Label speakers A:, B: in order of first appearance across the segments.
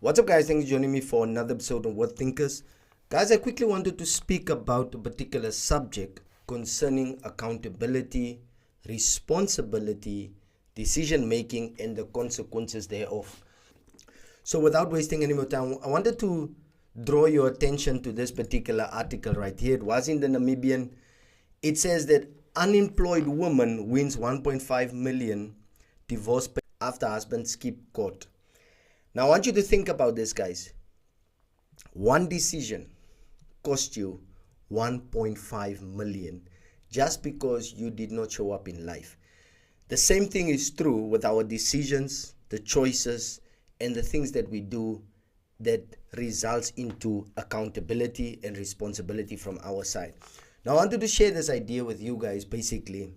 A: What's up, guys? Thanks for joining me for another episode of Word Thinkers. Guys, I quickly wanted to speak about a particular subject concerning accountability, responsibility, decision making, and the consequences thereof. So, without wasting any more time, I wanted to draw your attention to this particular article right here. It was in the Namibian. It says that unemployed woman wins 1.5 million divorce after husband skip court. Now, I want you to think about this, guys. One decision cost you 1.5 million just because you did not show up in life. The same thing is true with our decisions, the choices, and the things that we do that results into accountability and responsibility from our side. Now, I wanted to share this idea with you guys. Basically,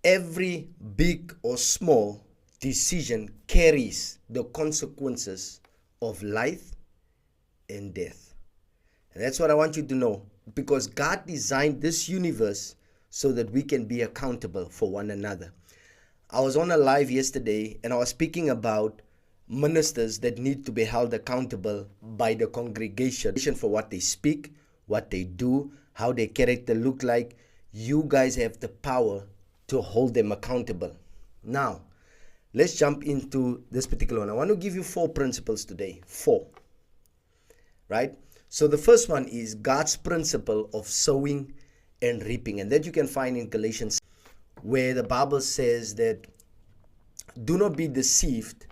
A: every big or small decision carries the consequences of life and death. And that's what I want you to know, because God designed this universe so that we can be accountable for one another. I was on a live yesterday and I was speaking about ministers that need to be held accountable by the congregation for what they speak, what they do, how their character look like. You guys have the power to hold them accountable. Now, let's jump into this particular one. I want to give you 4 principles today. 4. Right? So the first one is God's principle of sowing and reaping. And that you can find in Galatians, where the Bible says that do not be deceived.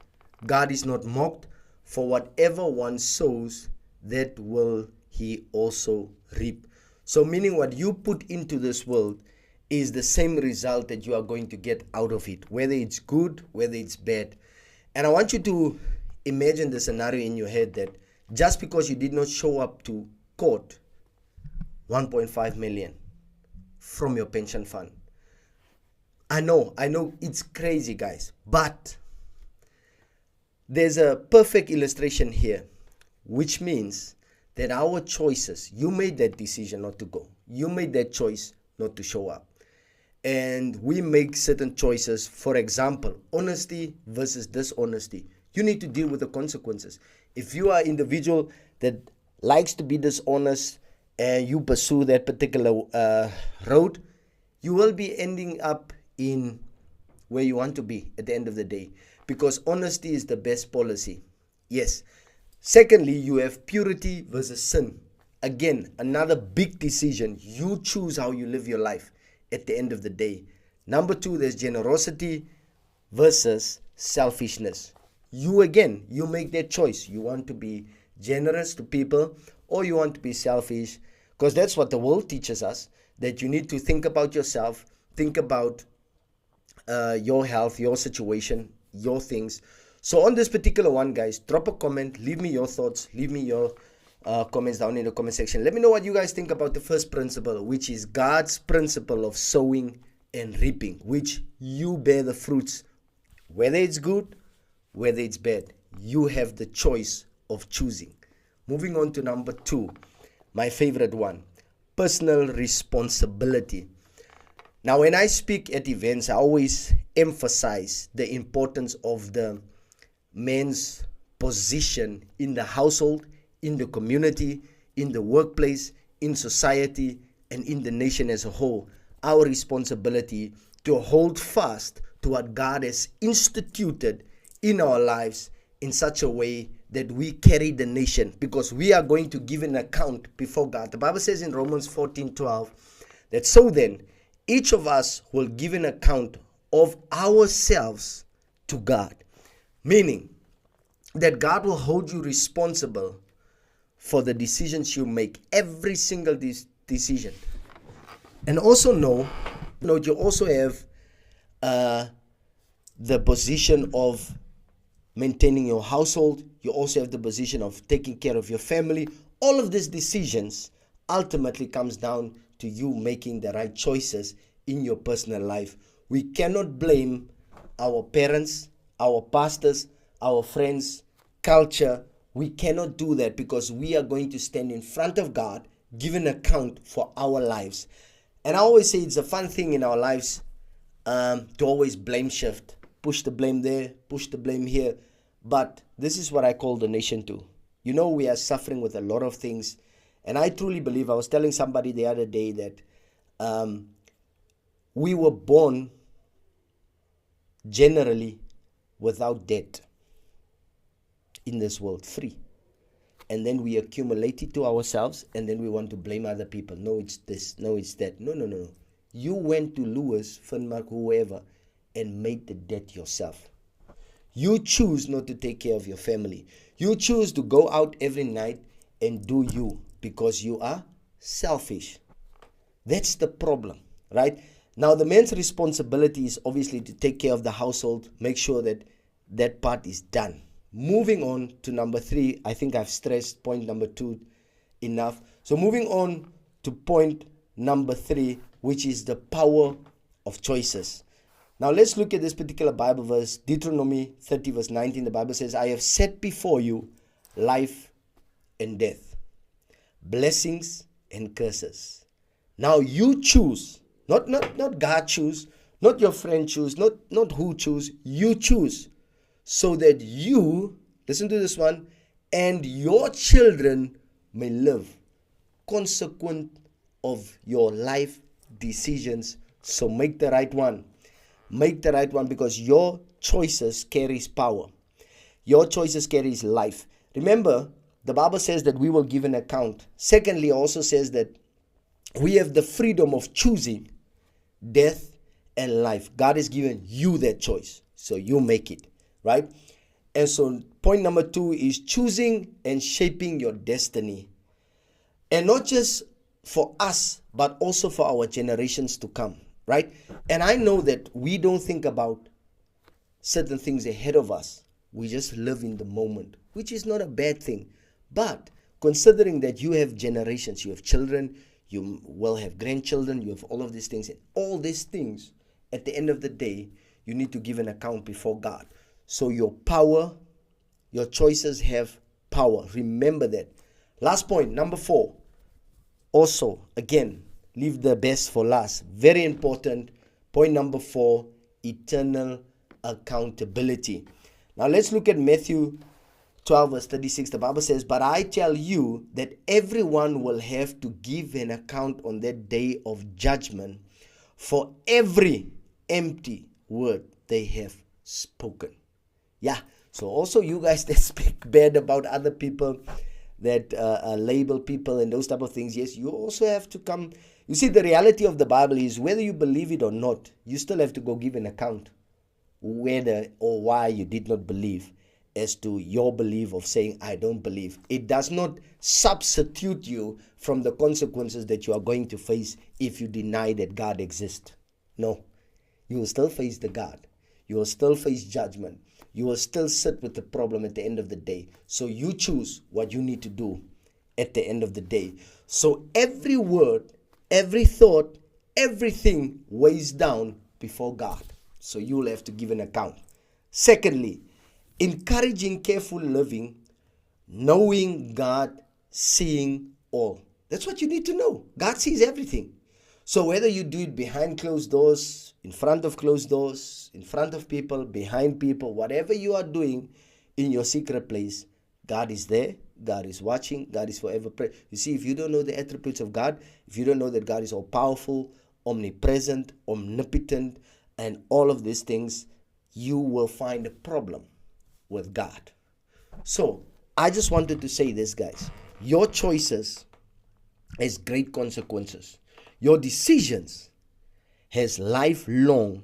A: God is not mocked. For whatever one sows, that will he also reap. So meaning what you put into this world is the same result that you are going to get out of it, whether it's good, whether it's bad. And I want you to imagine the scenario in your head that just because you did not show up to court, 1.5 million from your pension fund. I know it's crazy, guys, but there's a perfect illustration here, which means that our choices, you made that decision not to go. You made that choice not to show up. And we make certain choices. For example, honesty versus dishonesty. You need to deal with the consequences. If you are an individual that likes to be dishonest and you pursue that particular road, you will be ending up in where you want to be at the end of the day, because honesty is the best policy. Yes. Secondly, you have purity versus sin. Again, another big decision. You choose how you live your life at the end of the day. Number 2, there's generosity versus selfishness. You make that choice. You want to be generous to people or you want to be selfish, because that's what the world teaches us, that you need to think about yourself, think about your health, your situation, your things. So on this particular one, guys, drop a comment, leave me your thoughts, leave me your comments down in the comment section. Let me know what you guys think about the first principle, which is God's principle of sowing and reaping, which you bear the fruits, whether it's good, whether it's bad. You have the choice of choosing. Moving on to number 2, my favorite one, personal responsibility. Now, when I speak at events, I always emphasize the importance of the man's position in the household, in the community, in the workplace, in society, and in the nation as a whole. Our responsibility to hold fast to what God has instituted in our lives in such a way that we carry the nation, because we are going to give an account before God. The Bible says in Romans 14:12 that so then each of us will give an account of ourselves to God, meaning that God will hold you responsible for the decisions you make, every single decision. And also know you also have the position of maintaining your household. You also have the position of taking care of your family. All of these decisions ultimately comes down to you making the right choices in your personal life. We cannot blame our parents, our pastors, our friends, culture. We cannot do that, because we are going to stand in front of God, give an account for our lives. And I always say it's a fun thing in our lives to always blame shift. Push the blame there, push the blame here. But this is what I call the nation too. You know, we are suffering with a lot of things. And I truly believe, I was telling somebody the other day that we were born generally without debt in this world, free. And then we accumulate it to ourselves, and then we want to blame other people. No, it's this. No, it's that. No, no, no, no. You went to Lewis, Finmark, whoever, and made the debt yourself. You choose not to take care of your family. You choose to go out every night and do you because you are selfish. That's the problem, right? Now, the man's responsibility is obviously to take care of the household, make sure that that part is done. Moving on to number 3, I think I've stressed point number 2 enough. So moving on to point number 3, which is the power of choices. Now let's look at this particular Bible verse, Deuteronomy 30 verse 19. The Bible says, I have set before you life and death, blessings and curses. Now you choose, not God choose, not your friend choose, not who choose, you choose, so that you, listen to this one, and your children may live consequent of your life decisions. So make the right one. Make the right one, because your choices carries power. Your choices carries life. Remember, the Bible says that we will give an account. Secondly, it also says that we have the freedom of choosing death and life. God has given you that choice, so you make it, right? And so point number 2 is choosing and shaping your destiny. And not just for us, but also for our generations to come, right? And I know that we don't think about certain things ahead of us. We just live in the moment, which is not a bad thing. But considering that you have generations, you have children, you will have grandchildren, you have all of these things. And all these things, at the end of the day, you need to give an account before God. So your power, your choices have power. Remember that. Last point, number 4. Also, again, leave the best for last. Very important. Point number 4, eternal accountability. Now let's look at Matthew 12 verse 36. The Bible says, but I tell you that everyone will have to give an account on that day of judgment for every empty word they have spoken. Yeah, so also you guys that speak bad about other people, that label people and those type of things, yes, you also have to come. You see, the reality of the Bible is, whether you believe it or not, you still have to go give an account whether or why you did not believe, as to your belief of saying, I don't believe. It does not substitute you from the consequences that you are going to face if you deny that God exists. No, you will still face the God. You will still face judgment. You will still sit with the problem at the end of the day. So you choose what you need to do at the end of the day. So every word, every thought, everything weighs down before God. So you will have to give an account. Secondly, encouraging careful living, knowing God, seeing all. That's what you need to know. God sees everything. So whether you do it behind closed doors, in front of closed doors, in front of people, behind people, whatever you are doing in your secret place, God is there. God is watching. God is forever present. You see, if you don't know the attributes of God, if you don't know that God is all powerful, omnipresent, omnipotent, and all of these things, you will find a problem with God. So I just wanted to say this, guys. Your choices has great consequences. Your decisions has lifelong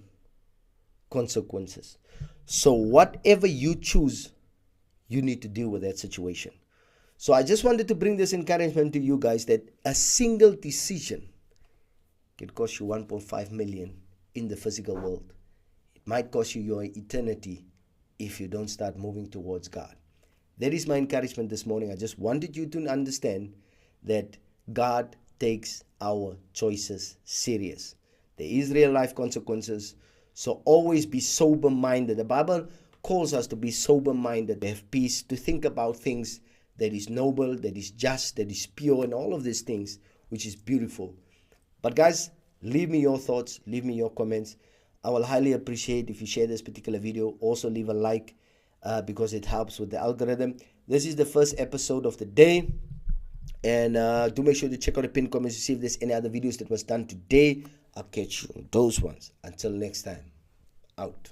A: consequences. So whatever you choose, you need to deal with that situation. So I just wanted to bring this encouragement to you guys, that a single decision can cost you 1.5 million in the physical world. It might cost you your eternity if you don't start moving towards God. That is my encouragement this morning. I just wanted you to understand that God takes our choices serious. There is real life consequences. So always be sober-minded. The Bible calls us to be sober-minded, to have peace, to think about things that is noble, that is just, that is pure, and all of these things, which is beautiful. But guys, leave me your thoughts, leave me your comments. I will highly appreciate if you share this particular video. Also leave a like. because it helps with the algorithm. This is the first episode of the day. And do make sure to check out the pinned comments to see if there's any other videos that was done today. I'll catch you on those ones. Until next time, out.